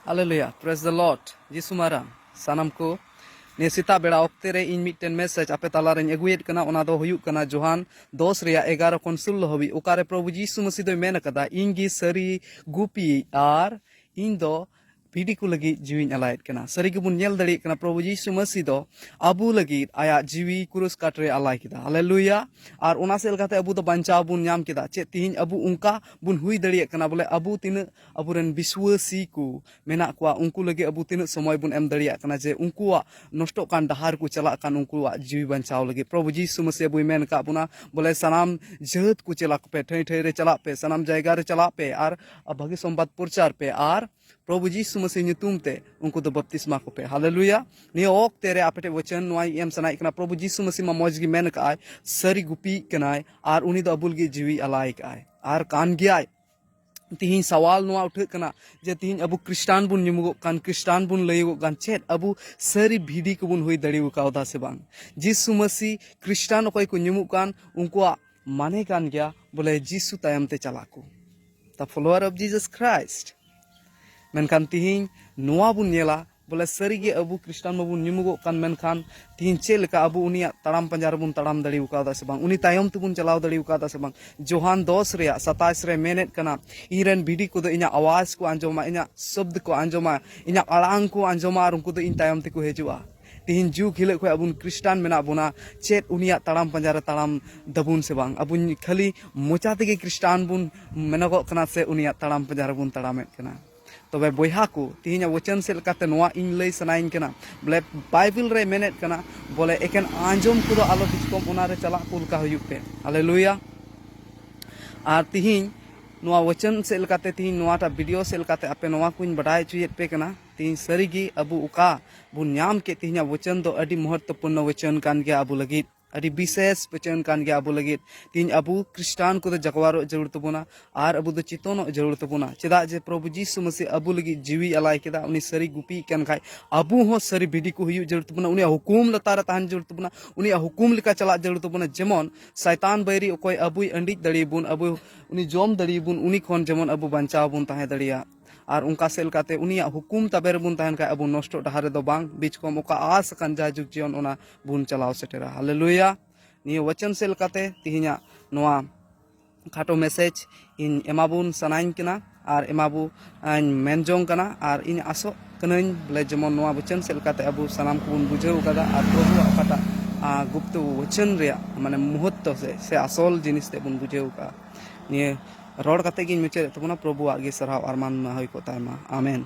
Hallelujah. Praise the Lord. Jisu marang. Sanam ko. Ni sita beda okte re in mitten message ape tala reñ aguet kana ona do huyuk kana Johan 10 rea 11 kon 16 habi okare Prabhu Jisu Masih do men kada ingi sari gupi ar in do pidi ku lagi jiwi alait kana sari gubun nyel dali kana Prabhu Jisu Masih do abu lagi aya jiwi kurus katre alai kita. Haleluya. Ar ona sel kate abu do bancaw bun nyam kita che tihin abu ungka bun hui dali kana bole abu tina aburen biswasi ku menak kwa ungku lagi abu tina somoy bun em dali kana je ungkuwa nosto kan dahar ku chalak kan ungkuwa jiwi bancaw lagi Prabhu Jisu Masih abu men ka buna bole sanam jeut ku chalak pe thai thai re chalak pe sanam jayga re chalak pe ar bhagi sombat purchar pe ar Prabhu Jisu Masih nyutum te ungku do baptisma ko pe. Haleluya. Ni ok tere apete wachan noi em sanai kana Prabhu Jisu Masih ma moj gi men ka ai sari gupi kanai ar uni do abul gi jiwi alai ka ai ar kan gi ai tihin sawal noa uठे kana je tihin abu kristan bun nyumugo kan kristan bun layo gan chet abu sari bhidi ko bun hui dariu kauda se bang Jisu Masih kristan okoi ko nyumuk kan ungkuwa mane kan gya bole Jisu tayam te chalaku the follower of Jesus Christ menkan tihin noa bun nyela bole sari ge abu kristan bun nyumugo kan menkan tihin chelka abu unia taram panjar bun taram dariu kauda se bang uni tayam tu bun chalaw dariu kauda se bang Johan 10 rea 27 re menet kana iren bidi ko do inya awaz ko anjoma inya शब्द को anjoma inya alang ko anjoma ar unku do in tayam te ko hejua tihin juk hilek ko abun kristan mena buna chet unia taram panjara taram dabun se bang abun khali mocha tege kristan bun menago kana se unia taram panjara bun taramet kana तबे बयहा को तिहिना वचन से लकाते नोआ इन लई सनाइन कना बोले Bible रे mainnet कना बोले एकेन आंजम को आलो बिचकम ओना रे चला कुल का हुयुक पे हालेलुया आर तिहिन नोआ वचन से लकाते तिहिन नोआटा वीडियो से लकाते आपे नोआ कुइन बडाय चुयेत पे कना तिहिन सरीगी अबु उका बु न्याम के तिहिना वचन दो अडी महत्वपूर्ण वचन कान गया अबु लगित अड़ी विशेष वचन कान गया अबु लगित तीन अबु क्रिस्टान को जगवारो जरूर तबुना आर अबु दो चितोनो जरूर तबुना चेदा जे प्रभु जीसु मसीह अबु लगी जीवी अलाय केदा उनी सरी गुपी कन खाय अबु हो सरी बिडी को हुयु जरूर तबुना उनी हुकुम लतार ताहन जरूर तबुना उनी हुकुम लिका चला जरूर तबुना जेमन शैतान बैरी ओकोय अबु अंडी दड़ी बुन अबु उनी जोम दड़ी बुन उनी खोन जेमन अबु बंचाव बुन ताहे दड़िया और उनका सेल काते उनिया हुकुम तबेर बुन ताहन का अबु नष्ट डहारे दो बांग बीच को ओका आस कान जा जुग जीवन ओना बुन चलाव सेटेरा हालेलुया निये वचन सेल काते तिहिना नोआ खाटो मैसेज इन एमाबुन सनाइन कना और एमाबु मेनजोंग कना और इन आसो कनइन बोले जेमन नोआ वचन सेल काते अबु सनाम को बुन बुझेउ कदा और प्रभु अकाटा गुप्त वचन रे माने मुहूर्त से असल जिनिस ते बुन बुझेउ का निये रोड काते गिन मुचे तबना प्रभु आगे सरहाव अरमान होय को तायमा आमेन।